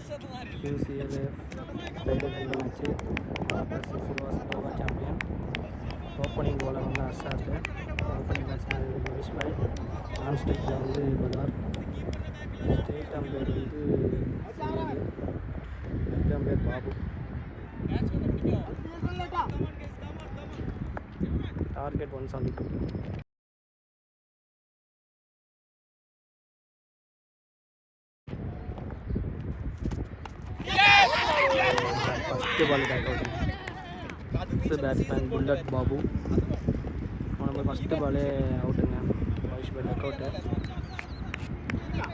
QCL Friday match. Silva champion. Opening bowler on the Ashad. Opening batsman Manish Bhai. Non-stick வந்து பதார். State umpire வந்து CL. Leg umpire Babu. Target 172. First ball back out. This batsman Bullet Babu. First ball out. Manish Bhai back out.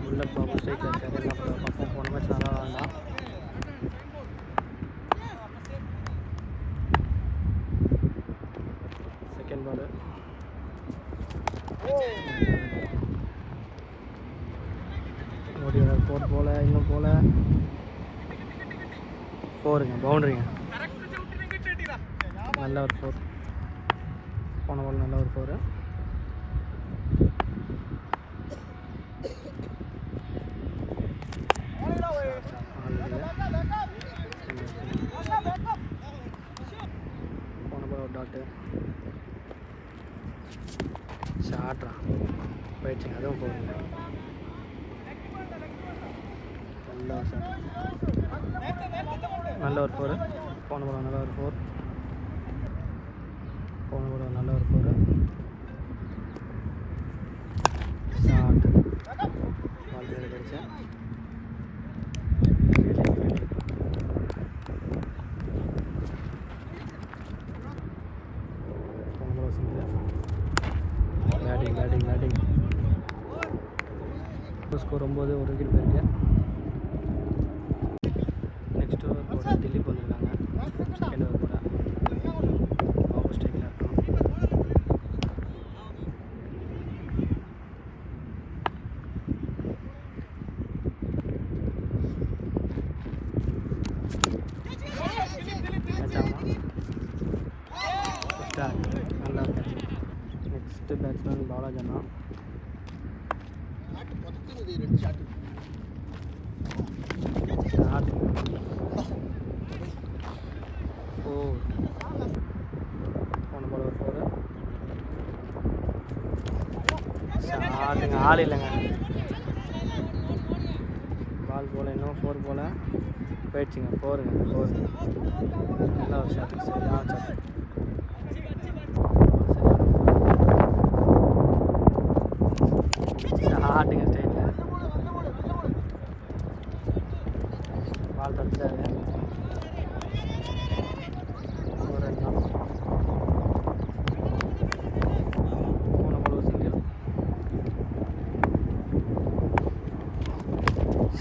Bullet Babu strike perform match second ball. Fourth ball இன்னும் போல 4 பவுண்டரிங்க நல்ல ஒரு 4 போன பால் நல்ல ஒரு 4 போன பால் ஒரு டாட்டு ஷார்ட்ரா போயிடுச்சுங்க அதுவும் 4 நல்ல ஒரு 4 போன பால் நல்ல ஒரு 4 போன பால் நல்ல ஒரு 4 ஷார்ட் பால் வேறு கிடைச்சா போன பால் சிங்கிள் பேட்டிங் ஸ்கோர் 9 ஒரு விக்கெட் போயிருக்கு நெக்ஸ்ட் ஓவர் போட திலீப் வந்துருக்காங்க செகண்ட் ஓவர் போட பாபு ஸ்ட்ரைக்கில் இருக்கணும் நல்லா நெக்ஸ்ட் பேட்ஸ்மேன் பாலாஜனா ஆள் இல்லைங்க பால் போல் இன்னும் 4 போல் போயிடுச்சுங்க 4 நல்லா ஒரு ஷாட் சரியான ஷாட்டுங்க ஸ்டைலில் பால் தடுத்தாரு ஒரு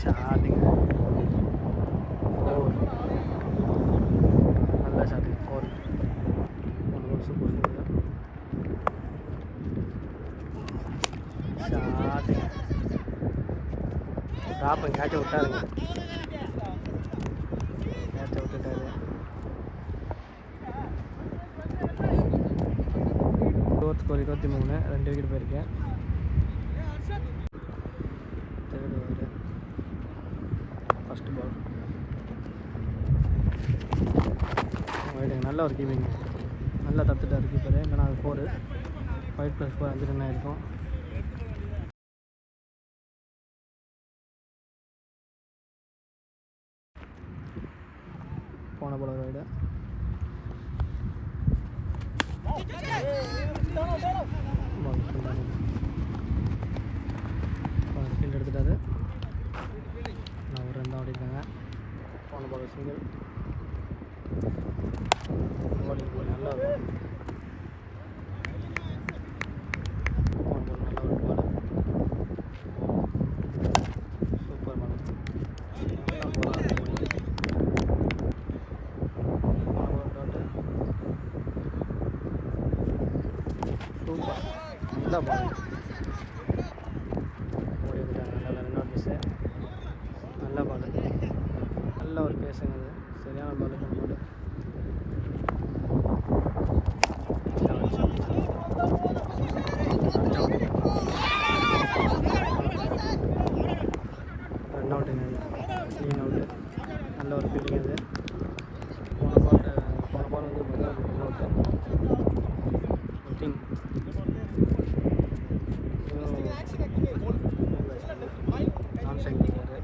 ஷாட்டுங்க 4 நல்ல ஷாட்டுங்க 4 சூப்பர் ஷாட்டுங்க டாப்பை கேட்ச விட்டாருங்க கேட்ச விட்டுட்டாரு ஸ்கோர் 23 2 விக்கெட் போயிருக்கேன் தேர்ட் ஓவர் ஃபஸ்ட் பால் நல்ல ஒரு கீப்பிங் நல்லா தடுத்துட்டார் கீப்பரு இல்லைனா அது 4 5+4 5 ரன் ஆகிருக்கும் போன பால் ரைடு ஃபீல்டு எடுத்துட்டாரு நான் ஒரு 2 தான் ஆடிருக்காங்க போன பால் சிங்கிள் பவுலிங் போல் நல்லா இருக்கும் போன பால் நல்ல ஒரு பால் சூப்பர் பால் நல்லா போகிறாங்க போன பால் டாட்டு சூப்பர் நல்லா பால் ஓடி வந்துட்டாங்க நல்லா 2 நாட் மிஸ்ஸு நல்ல பால் நல்ல ஒரு பேசுங்க அது சரியான பால் போன பால் ரன் அவுட்டுங்க க்ளீன் அவுட்டு நல்ல ஒரு ஃபீலிங் அது. போன பால் வந்து பஜார் நோட்டு திங் நான் ஸ்ட்ரைக் பண்ணிக்காரு.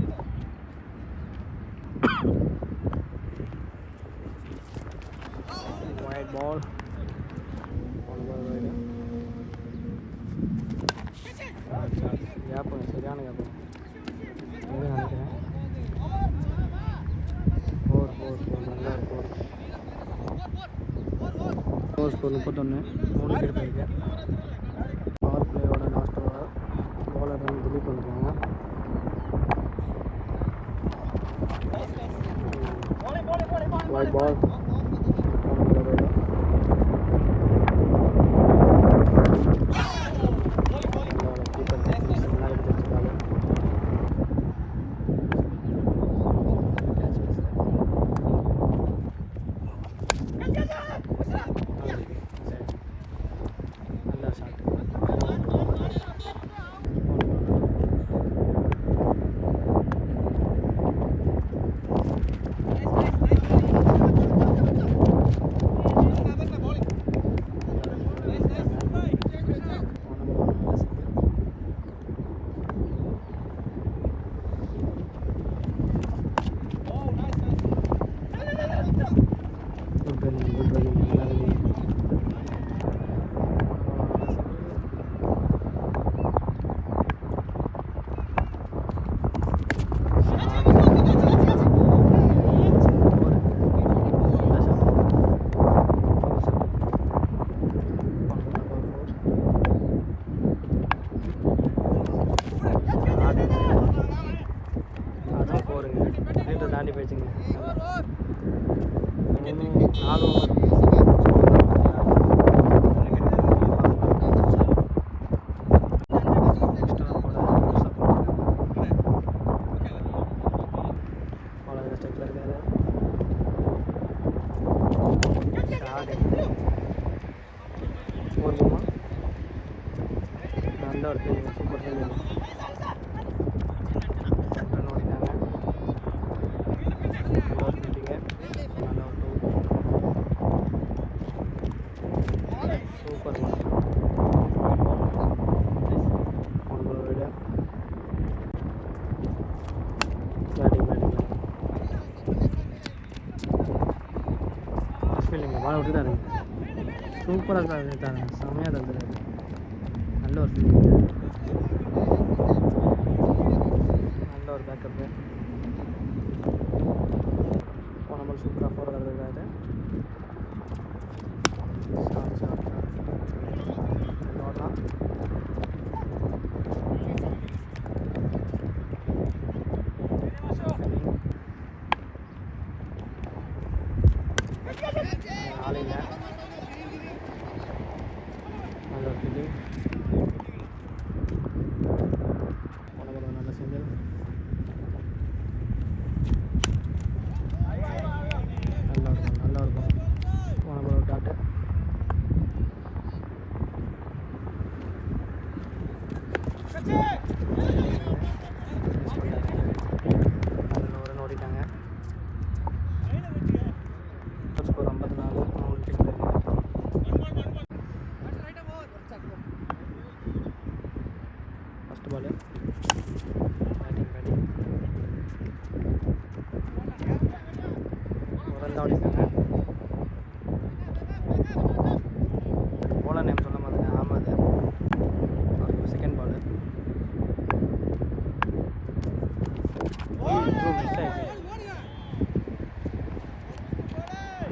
ஒயிட் பால் கேப்பு சரியான கேப்பு நினைக்கிறேன். 4 நல்லா 4 ஸ்கோர் 31 3 விக்கெட் போயிருக்கு. பவர் பிளேயோட லாஸ்ட் ஓவர் பவுலர் வந்து திலீப் வந்துருக்காங்க. ஒயிட் பால் தாண்டி போயிடுச்சுங்க. 4 ஓவர் ஸ்டெப்பில் இருக்காரு. போதுமா நல்ல ஒரு ஃபீலிங், சூப்பர் ஃபீலிங். பால் விட்டுட்டாரு. சூப்பராக தாங்க, செம்மையாக தந்துடுறாரு. நல்ல ஒரு ஃபீலிங், நல்ல ஒரு பேக்கப்பு. போன பால் சூப்பராக 4 தந்துருக்காரு. ஓடலாம். ஆளில்லை, நல்ல ஒரு ஃபீலிங். போன பால் நல்ல சிங்கிள். நல்லா இருக்கும். போன பால் ஒரு டாட்டு. ரன் ஓடிட்டாங்க. ஸ்கோர் 54 3 விக்கெட் போயிருக்கு. ஃபஸ்ட் பால் பேட்டிங் ஒரு ரன் தான் ஓடிட்டாங்க. போலர் நேம் சொல்ல மாதிரி ஆமாது. செகண்ட் பால் மிஸ் ஆயிடுச்சு.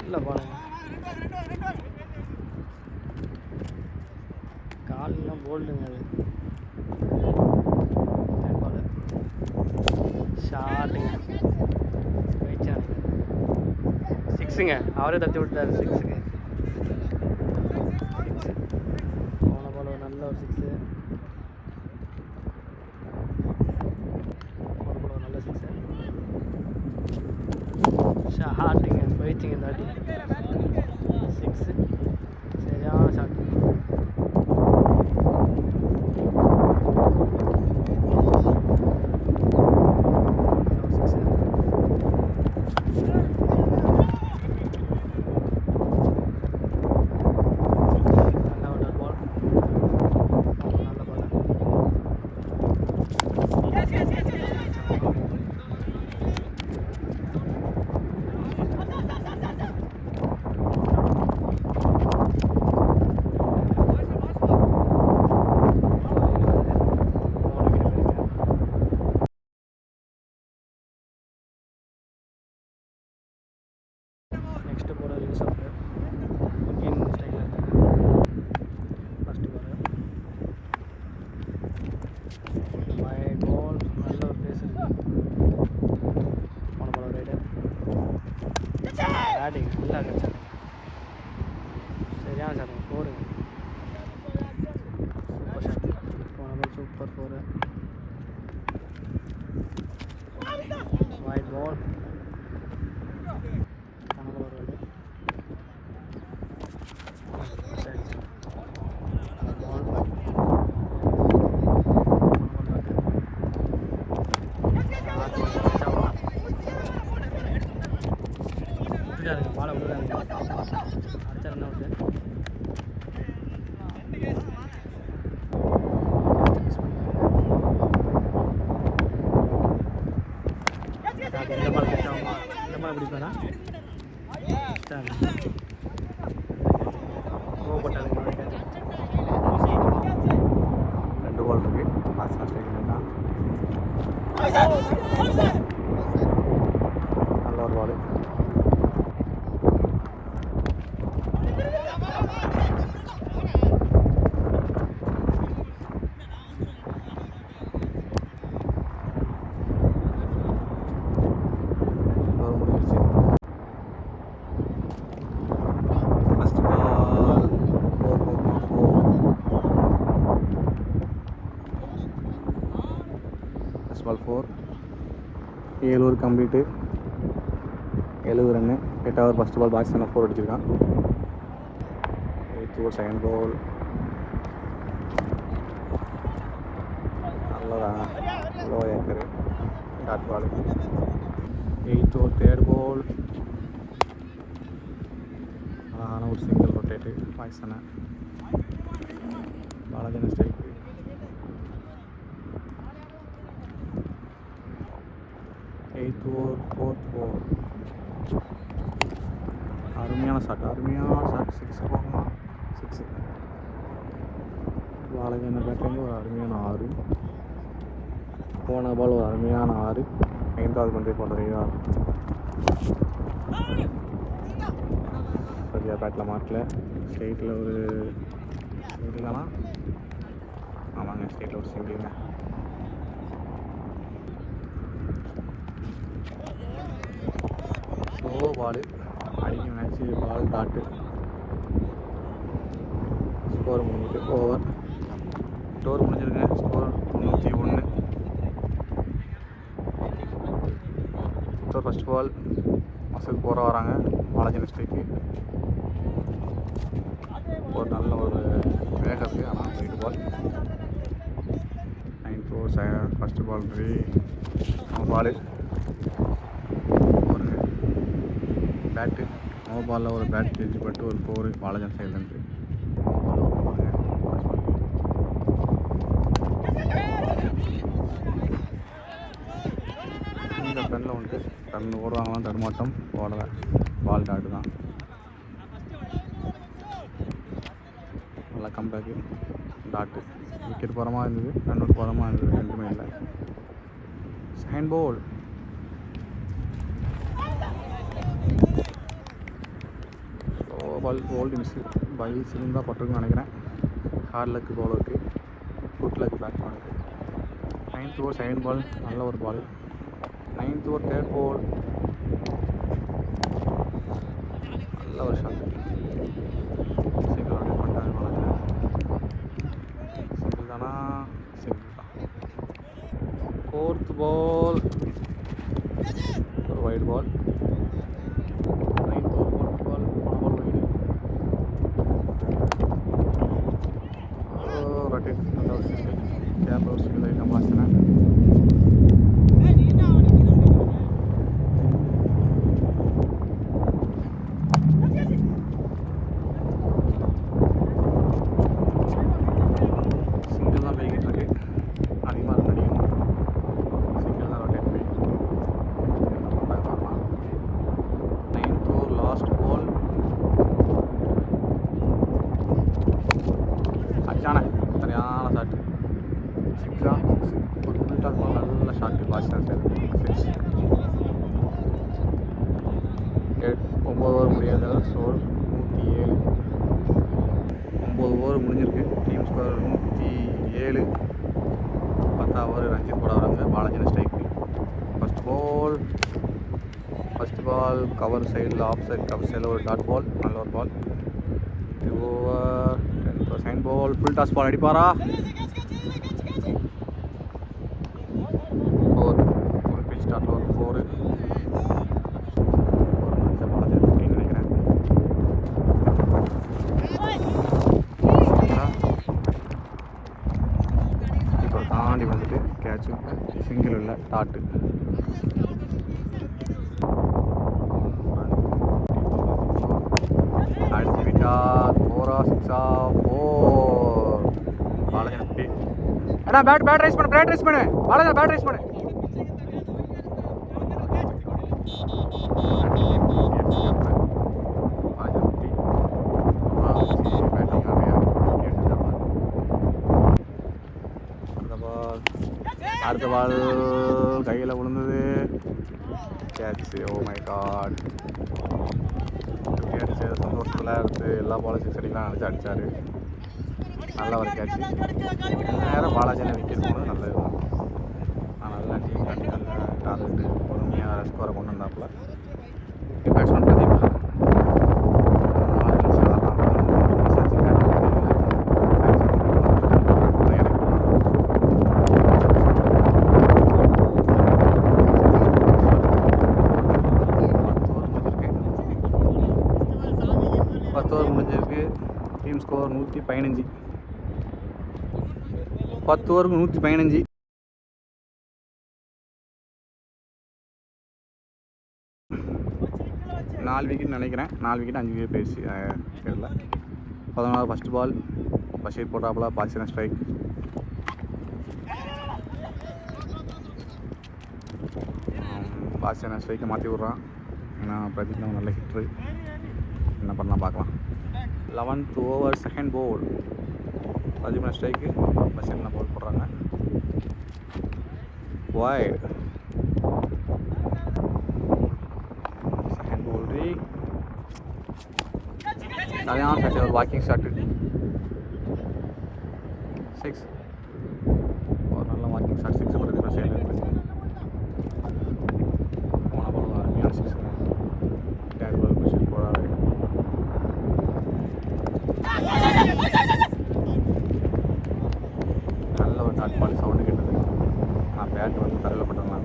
நல்ல பாலுங்க, கால்லாம் போல்டுங்க அது. தேர்ட் பால் ஷார்ட்டுங்க, போயிடுச்சு. 6ங்க, அவரே தட்டி விட்டார். 6க்கு போன பால் ஒரு நல்ல ஒரு 6. போன பால் ஒரு நல்ல 6 ஷார்ட்டுங்க, போயிடுச்சுங்க. இந்த வாட்டி 6 சரியான ஷாட். நெக்ஸ்ட்டு போகிற யூஸ் ஆஃப் இந்தியன் ஸ்டைலில் இருக்குது. ஃபஸ்ட்டு பால் வைட் பால், நல்ல ஒரு பேஸ் இருக்குது. போன பால் ரைடர் பேட்டிங் நல்லா கிடச்சாங்க, சரியான சார் ஃபோருங்க, சூப்பர் ஷாட். போன பால் சூப்பர் ஃபோரு. வைட் பால், போன பால் ஒரு ரைடர் விட்டுட்டாருங்க, பாலை விட்டுறாருங்க, அடிச்சா ரன் அவுட்டு. இந்த பால் கேட்டாமா, இந்த பால் பிடிப்பாரா கோவப்பட்டாருங்க. 2 பால் இருக்குது. லாஸ்ட் ஸ்ட்ரைக் தான் நல்ல ஒரு ball. Ball 4. 7 over complete, 70 run. 8 over first ball பாக்ஸ் 4 அடிச்சிருக்கான். 8 ஓவர் செகண்ட் பால் நல்லதான், low yorker dot ball. 8 over third ball அழகான ஒரு சிங்கிள் ரொட்டேட்டு பாய்சனை பாலஜன ஸ்ட்ரைக்கு. 8th ஓவர் ஃபோர்த் பால் அருமையான ஷாட், 6 போகுமா, 6. பாலஜன பேட்டிங் ஒரு அருமையான 6. போன பால் ஒரு அருமையான 6. 5வது பந்தை போடுற சரியா பேட்டில் மாட்டல. ஸ்ட்ரெயிட்டில் ஒரு சிங்கிள் தானா? ஆமாங்க, ஸ்ட்ரெயிட்டில் ஒரு சிங்கிள்ங்க. ஸ்லோ பால் அடிக்க மேட்ச்சு, பால் டாட்டு. ஸ்கோர் முடிஞ்சிட்டு ஓவர் முடிஞ்சிருங்க. Score 91. So first ball Masood போகிற வராங்க பாலாஜி ஸ்ட்ரைக்கு. ஒரு நல்ல ஒரு வேகம் இருக்குது, ஆனால் 8 பால். 9th ஓவர் ஃபஸ்ட்டு பால் பால் ஒரு பேட்டு, பாலில் ஒரு பேட் கிழிச்சு பட்டு ஒரு 4 பாலாஜன் சைட்லேருந்து. இந்த ரன்னில் வந்துட்டு ரன் ஓடுவாங்களாம், தடுமாட்டம் ஓடலை, பால் டாட்டு தான். நல்லா கம்பேக்கு டாட்டு. விக்கெட் போகிறமா இருந்தது, ரன் அவுட் போகிறமா இருந்தது, ரெண்டுமே இல்லை. Second ball bowled miss, bails இருந்தால் பட்டிருக்குன்னு நினைக்கிறேன். ஹார்ட் லக்கு பவுலருக்கு, குட் லக்கு பேட்ஸ்மேனுக்கு. 9th ஓவர் செகண்ட் பால் நல்ல ஒரு பால். 9th ஓவர் தேர்ட் பால் நல்ல ஒரு ஷாட். சிங்கிள் அவுட் பண்ணிட்டாங்க பாலாஜி. சிங்கிள் தானா? சிங்கிள் தான். 4th பால் ஒரு வைட் பால். 9th ஓவர் 4th பால் போன பால் வைடு. ரொட்டேட் நல்ல ஒரு சிங்கிள், கேப்பில் ஒரு சிங்கிள் ஐட்டம் பாசினேன். ஓவர் முடியாத ஸ்கோர் 107. 9 ஓவர் முடிஞ்சிருக்கு. Team score 107. 10 ஓவர் ரஞ்சித் போட வராங்க. Balaji strike. First ball cover சைடில் ஆஃப் சைடில் ஒரு டாட் பால். நல்ல ஒரு ball. 2 over 10% ball. Full toss ball அடிப்பாரா? 4. ஒரு பிச் ஸ்டார்ட்டில் ஒரு 4. ஒரு நிமிஷம் பாலாஜி 15 நினைக்கிறேன். இப்போ தாண்டி வந்துட்டு கேட்சு. சிங்கிள் இல்லை, டாட்டு. அடிச்சு விட்டார். 4 6 4. பாலாஜி 50. அண்ணா பேட் ரைஸ் பண்ணு பாலாஜி பேட் ரைஸ் பண்ணு. அடுத்த பால் கையில் விழுந்தது. கேட்ச். Oh my god. அடிச்சு சந்தோஷத்தில் எடுத்து எல்லா பாலும் 6 அடிக்கலாம் அடித்தார். நல்ல ஒரு கேட்ச். நேரம் பாலாஜியில் விக்கெட் போனது நல்லது தான். நல்லா டீம் காட்டி நல்ல டார்கெட்டு பொறுமையாக ஸ்கோரை கொண்டு வந்தாப்புல. பேட்ஸ்மேன் பிரதீப் 10 ஓவர் முடிஞ்சிருக்கு. Team score 115. 10 ஓவருக்கு 115. 4 விக்கெட் நினைக்கிறேன். 4 விக்கெட் 5 விக்கெட் போயிடுச்சு தெரியல. 14 ஃபஸ்ட் பால் பஷீர் போட்டாப்புல. பாகிஸ்தான் ஸ்ட்ரைக். பாகிஸ்தான் ஸ்ட்ரைக்கை மாற்றி விட்றான். ஏன்னா பிரதீப் நம்ம நல்ல ஹிட்ரு. என்ன பண்ணலாம் பார்க்கலாம். 11th ஓவர் செகண்ட் போல். பிரதீப் ஸ்ட்ரைக்கு. பஷீர் போல் போடுறாங்க. வைட். செகண்ட் போல்ரி சரியான ஷாட். ஒரு வாக்கிங் ஷாட்டு. 6. ஒரு நல்ல வாக்கிங் ஷாட். 6 பிரதீப் சைடில் இருக்குது. போன பால் அருமையான 6. டேட் பால் பஷீர் போடாது. நல்ல ஒரு டாட் பால் சவுண்டு கேட்டது. நான் பேட் வந்து தரையில் பட்டதுனால.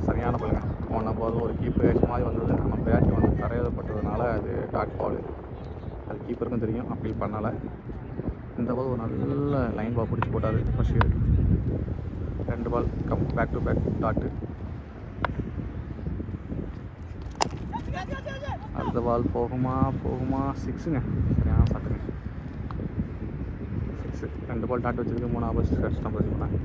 சரியான பாலுங்க. போன பால் ஒரு கீப்பர் கேட்ச் மாதிரி வந்தது. நம்ம பேட் வந்து தரையில் பட்டதுனால அது டாட் பால். அது கீப்பருக்கும் தெரியும். அப்பீல் பண்ணலை. இந்த பால் ஒரு நல்ல லைன் பால் பிடிச்சி போட்டார் Basheer. 2 ball back to back dot. அடுத்த பால் போகுமா 6ங்க. சரியான ஷாட்டுங்க. 6. 2 பால் டாட் வச்சுருக்கு. 3 பால் 6 அடிச்சு தான் பதிவுனாங்க.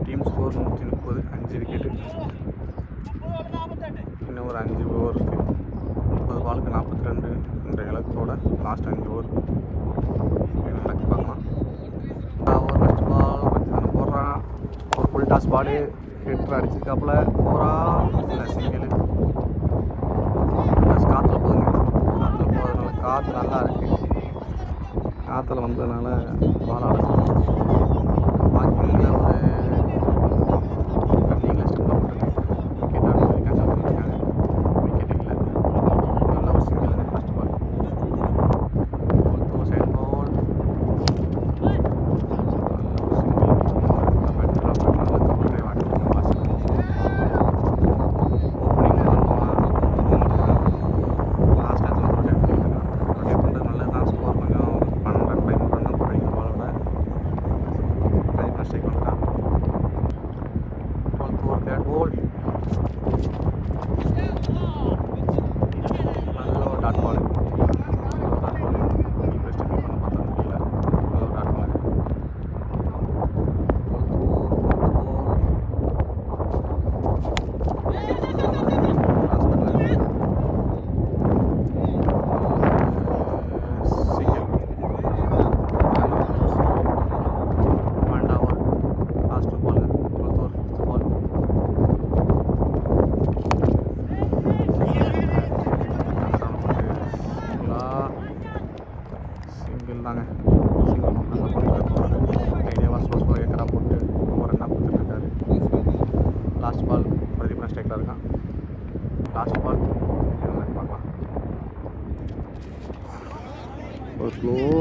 Team score 130. 5 விக்கெட்டு. இன்னும் ஒரு 5 ஓவர் இருக்குது. 30 பாலுக்கு 42 என்ற இலக்கத்தோட லாஸ்ட் 5 ஓவர் இலக்கு பார்க்கலாம். ஓவர் ஃபஸ்ட் பால் கொஞ்சம் போடுறான். ஒரு ஃபுல் டாஸ் பாலு ஹிட்டர் அடிச்சிருக்காப்புல. 4 இல்லை சிங்கிள். காற்றுல போகுதுங்க. காற்றுல போகிறதுனால காற்று நல்லா இருக்குது. காற்றுல வந்ததுனால பால் அடைச்சி வாக்கிங்கில் ஒரு ரன்னிங்கில் ஸ்டெம்பாக போட்டுருங்க. விக்கெட் ஆட் பண்ணி கேன்சல் பண்ணியிருக்காங்க. விக்கெட் இல்லை. நல்ல ஒரு single first ball. Second ball நல்ல ஒரு சிங்கிள். கபடி வாட்டி பாஸ். ஓப்பனிங் லாஸ்ட் நேரத்தில் ரொட்டேட் பண்ணியிருக்காங்க. ரொட்டேட் பண்ணுறது நல்லது தான். ஸ்கோர் கொஞ்சம் 12 ரன் 13 ரன் தான் போடுறீங்க பாலோட.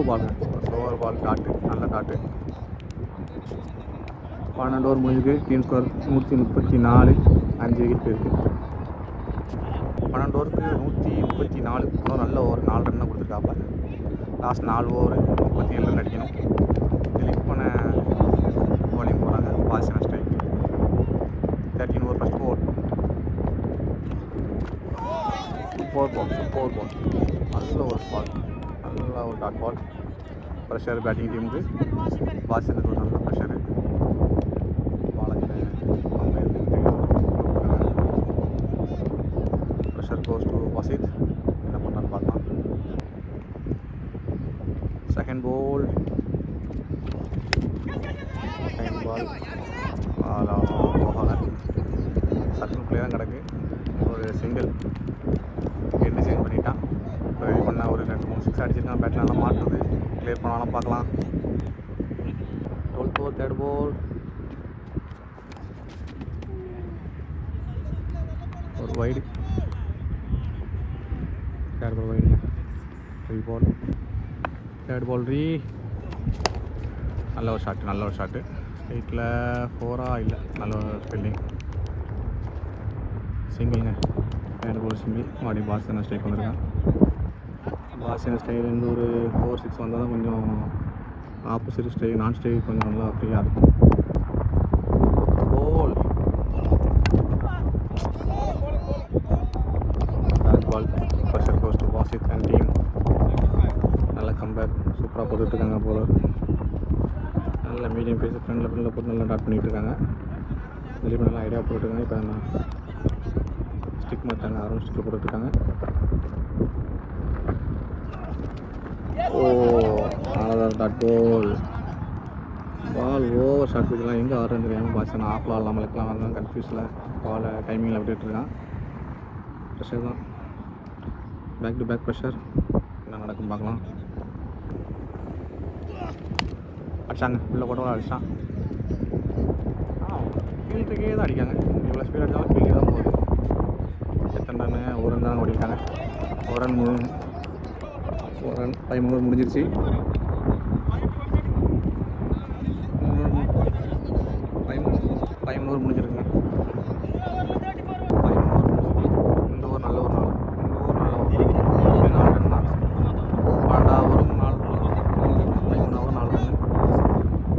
பால், ஸ்லோவர் பால், டாட்டு, நல்ல டாட்டு. 12 ஓவர் முடிஞ்சுக்கு. டீம் ஸ்கோர் 134, 5 விக்கெட் போயிருக்கு. 12 ஓவருக்கு 134. இன்னும் நல்ல ஓவர் 4 ரன் கொடுத்துருக்காப்ப. லாஸ்ட் 4 ஓவர் 37 ரன் அடிக்கணும். லிக் பண்ண பவுலிங் போகிறாங்க. பாசின ஸ்ட்ரைக்கு. 13 over first over. Super ball. நல்ல ஒரு பால், நல்ல ஒரு டாட் பால். ப்ரெஷர் பேட்டிங் டீமுக்கு. பாசினுக்கு ஒரு நல்ல pressure. Pressure goes to Wazed. என்ன பண்ணுறான்னு பார்க்கலாம். செகண்ட் பால் போகலை. சர்க்கிள் பிளே தான் கிடக்கு. ஒரு சிங்கிள் எண்டு சேஞ்ச் பண்ணிட்டான். ரெடி பண்ண ஒரு 2-3 6 அடிச்சிருக்கான். பேட்டில் நல்லா மாட்டுறது. கிளியர் பண்ணாலும் பார்க்கலாம். 12th over third ball. ஒரு வைடு. தேர்ட் பால் வைடுங்க. 3 பால். தேர்ட் பால் நல்ல ஒரு ஷாட்டு. ஸ்ட்ரைட்டில் 4-ஆ இல்லை, நல்ல ஒரு ஃபீல்டிங். சிங்கிள்ங்க. Third ball single. மறுபடியும் பாசின ஸ்ட்ரைக் வந்துருக்கான். பாசின ஸ்ட்ரைக்லேருந்து ஒரு 4-6 வந்தால் தான் கொஞ்சம் ஆப்போசிட் ஸ்ட்ரைக், நான் ஸ்ட்ரைக் கொஞ்சம் நல்லா ஃப்ரீயாக இருக்கும். Ball back ball. Pressure goes to Vasith and team. நல்ல கம்பேக். சூப்பராக போட்டுட்ருக்காங்க போலர். நல்ல மீடியம் பேஸ் ஃப்ரெண்டில் போட்டு நல்லா டாட் பண்ணிகிட்டு இருக்காங்க. வெளியே நல்லா ஐடியா போட்டுருக்காங்க. இப்போ நான் ஸ்டிக் மாட்டாங்க. அரௌண்ட் ஸ்டிக்கில் போட்டுட்ருக்காங்க. அவ்வளோதான் டாட் பால் ஓவர் ஷாட் பிடிக்கலாம். எங்கே ஆடுறது தெரியாமல் பாஸ் நான் ஆஃபில் ஆடலாம் இருக்கலாம். அதெல்லாம் கன்ஃபியூஸில் பாலை டைமிங்கில் விட்டுட்டுருக்கான். ப்ரெஷர் தான். Back to back pressure. என்ன நடக்கும் பார்க்கலாம். அடிச்சாங்க. உள்ள போட்டவங்க அடிச்சான். ஃபீல்டுக்கே தான் அடிக்காங்க. இவ்வளோ ஸ்பீட் அடித்தாலும் ஃபீல்டு தான் போகுது. எத்தனை ரன்னு? ஒரு ரன் தான் ஓடிருக்காங்க. ஒரு ரன் 13 ஓவர் முடிஞ்சிருச்சு. 13 ஓவர் முடிஞ்சிருக்குங்க. 13 ஓவர் முடிஞ்சிருக்கு. இந்த ஓவர் நல்ல ஒரு நாள். இந்த ஓவர் நல்ல ஓவர். 4 ரன் தான். 12 over 13 over 4 run.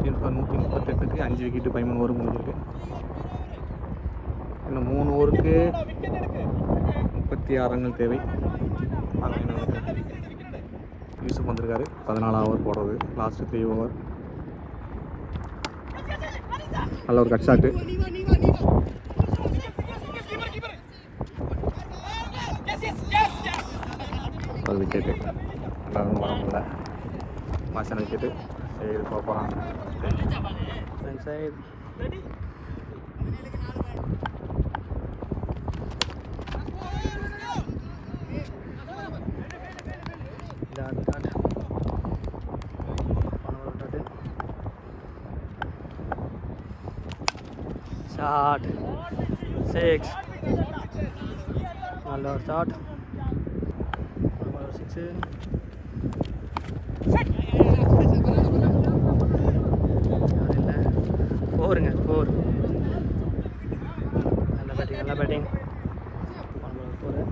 Team score 138க்கு 5 விக்கெட்டு. 13 ஓவர் முடிஞ்சிருக்கு. இன்னும் 3 ஓவருக்கு 36 ரன்கள் தேவை. யூசுப் வந்திருக்காரு. 14 ஓவர் போடுறது. Last 3 over. நல்ல ஒரு கட் ஷாட்டு. ஒரு விக்கெட்டு. நல்லா வர முடியல. மாசன விக்கெட்டு. சரி போக போகிறாங்க. Front side. ஷாட் 6. நல்ல ஒரு ஷாட். 6. இல்லை 4ங்க. 4. நல்ல பேட்டிங். 4.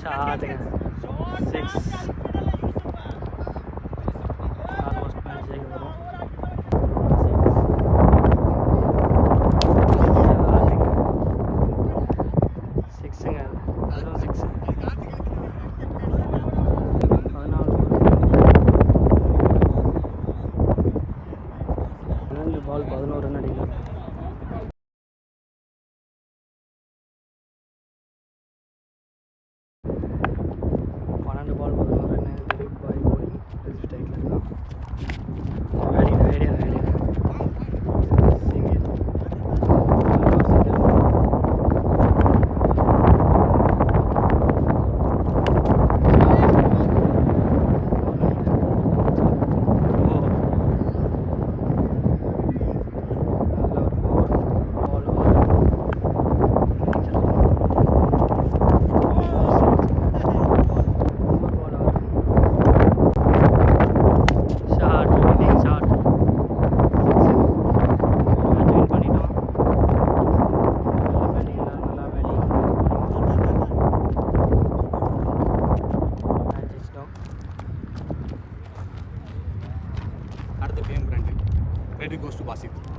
ஷாட்டுங்க. 6. ஆல்மோஸ்ட் மேட்ச் ஜெயிக்க வரும். பால் 11 ரன் அடிக்கலாம். பால் 11 ரன். திலீப் பாய் போலிங். ஸ்ட்ரைக்கில் இருக்கான். Idea single. Credit goes to Basit.